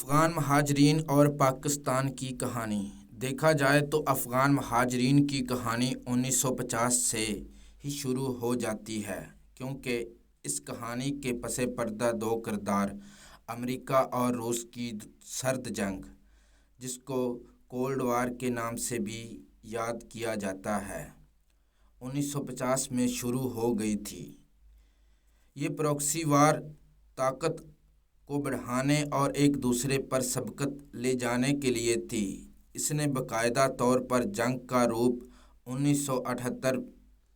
افغان مہاجرین اور پاکستان کی کہانی۔ دیکھا جائے تو افغان مہاجرین کی کہانی 1950 سے ہی شروع ہو جاتی ہے، کیونکہ اس کہانی کے پس پردہ دو کردار امریکہ اور روس کی سرد جنگ، جس کو کولڈ وار کے نام سے بھی یاد کیا جاتا ہے، 1950 میں شروع ہو گئی تھی۔ یہ پراکسی وار طاقت کو بڑھانے اور ایک دوسرے پر سبقت لے جانے کے لیے تھی۔ اس نے باقاعدہ طور پر جنگ کا روپ 1978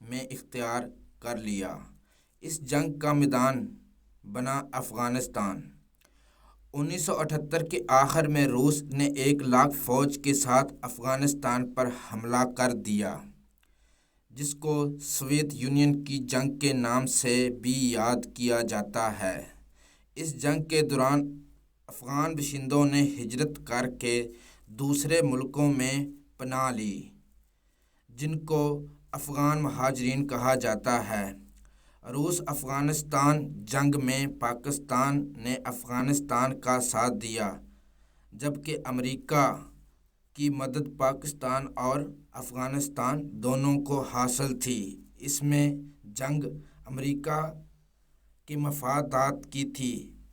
میں اختیار کر لیا۔ اس جنگ کا میدان بنا افغانستان۔ 1978 کے آخر میں روس نے 1,00,000 فوج کے ساتھ افغانستان پر حملہ کر دیا، جس کو سوویت یونین کی جنگ کے نام سے بھی یاد کیا جاتا ہے۔ اس جنگ کے دوران افغان باشندوں نے ہجرت کر کے دوسرے ملکوں میں پناہ لی، جن کو افغان مہاجرین کہا جاتا ہے۔ روس افغانستان جنگ میں پاکستان نے افغانستان کا ساتھ دیا، جبکہ امریکہ کی مدد پاکستان اور افغانستان دونوں کو حاصل تھی۔ اس میں جنگ امریکہ کے مفادات کی تھی،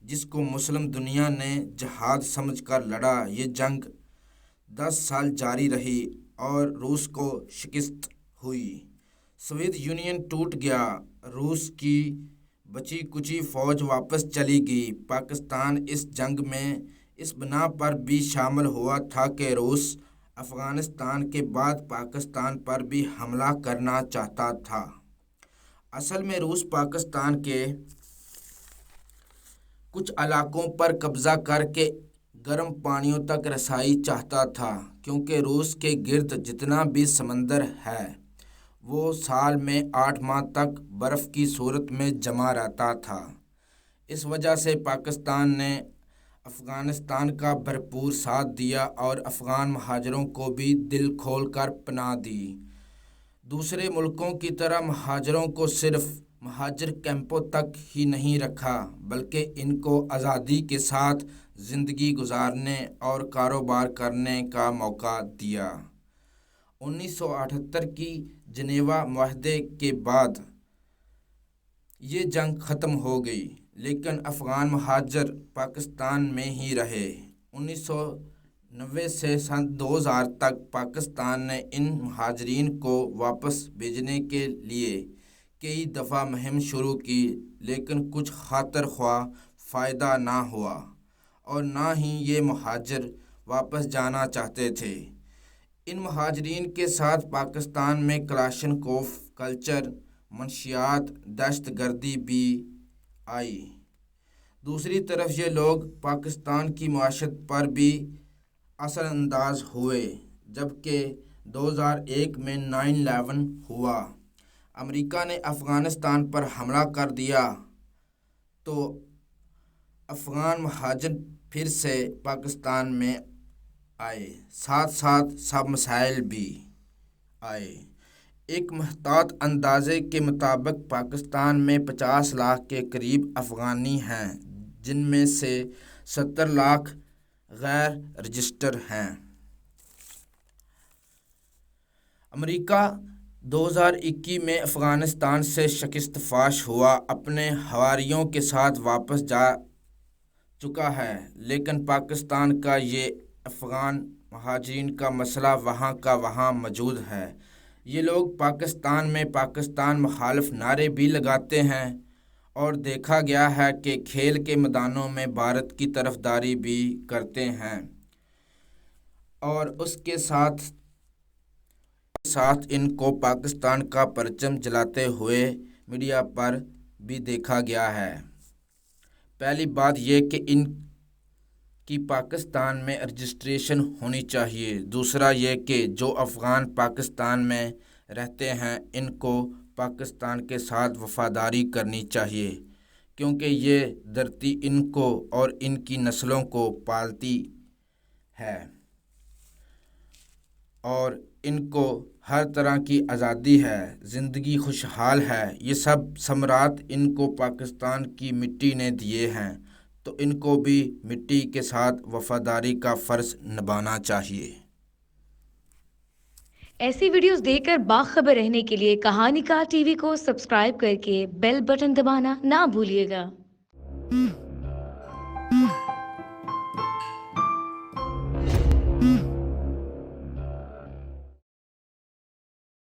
جس کو مسلم دنیا نے جہاد سمجھ کر لڑا۔ یہ جنگ 10 سال جاری رہی اور روس کو شکست ہوئی۔ سوویت یونین ٹوٹ گیا۔ روس کی بچی کچی فوج واپس چلی گئی۔ پاکستان اس جنگ میں اس بنا پر بھی شامل ہوا تھا کہ روس افغانستان کے بعد پاکستان پر بھی حملہ کرنا چاہتا تھا۔ اصل میں روس پاکستان کے کچھ علاقوں پر قبضہ کر کے گرم پانیوں تک رسائی چاہتا تھا، کیونکہ روس کے گرد جتنا بھی سمندر ہے وہ سال میں 8 ماہ تک برف کی صورت میں جمع رہتا تھا۔ اس وجہ سے پاکستان نے افغانستان کا بھرپور ساتھ دیا اور افغان مہاجروں کو بھی دل کھول کر پناہ دی۔ دوسرے ملکوں کی طرح مہاجروں کو صرف مہاجر کیمپوں تک ہی نہیں رکھا، بلکہ ان کو آزادی کے ساتھ زندگی گزارنے اور کاروبار کرنے کا موقع دیا۔ 1978 کی جنیوا معاہدے کے بعد یہ جنگ ختم ہو گئی، لیکن افغان مہاجر پاکستان میں ہی رہے۔ 1990 سے سن 2000 تک پاکستان نے ان مہاجرین کو واپس بھیجنے کے لیے کئی دفعہ مہم شروع کی، لیکن کچھ خاطر خواہ فائدہ نہ ہوا اور نہ ہی یہ مہاجر واپس جانا چاہتے تھے۔ ان مہاجرین کے ساتھ پاکستان میں کلاشنکوف کلچر، منشیات، دہشت گردی بھی آئی۔ دوسری طرف یہ لوگ پاکستان کی معیشت پر بھی اثر انداز ہوئے۔ جبکہ 2001 میں 9/11 ہوا، امریکہ نے افغانستان پر حملہ کر دیا، تو افغان مہاجر پھر سے پاکستان میں آئے، ساتھ ساتھ سب مسائل بھی آئے۔ ایک محتاط اندازے کے مطابق پاکستان میں 50 لاکھ کے قریب افغانی ہیں، جن میں سے 70 لاکھ غیر رجسٹرڈ ہیں۔ امریکہ 2021 میں افغانستان سے شکست فاش ہوا اپنے حواریوں کے ساتھ واپس جا چکا ہے، لیکن پاکستان کا یہ افغان مہاجرین کا مسئلہ وہاں کا وہاں موجود ہے۔ یہ لوگ پاکستان میں پاکستان مخالف نعرے بھی لگاتے ہیں اور دیکھا گیا ہے کہ کھیل کے میدانوں میں بھارت کی طرفداری بھی کرتے ہیں، اور اس کے ساتھ ان کو پاکستان کا پرچم جلاتے ہوئے میڈیا پر بھی دیکھا گیا ہے۔ پہلی بات یہ کہ ان کی پاکستان میں رجسٹریشن ہونی چاہیے۔ دوسرا یہ کہ جو افغان پاکستان میں رہتے ہیں ان کو پاکستان کے ساتھ وفاداری کرنی چاہیے، کیونکہ یہ دھرتی ان کو اور ان کی نسلوں کو پالتی ہے اور ان کو ہر طرح کی آزادی ہے، زندگی خوشحال ہے۔ یہ سب ثمرات ان کو پاکستان کی مٹی نے دیے ہیں، تو ان کو بھی مٹی کے ساتھ وفاداری کا فرض نبھانا چاہیے۔ ایسی ویڈیوز دیکھ کر باخبر رہنے کے لیے کہانی کا ٹی وی کو سبسکرائب کر کے بیل بٹن دبانا نہ بھولیے گا۔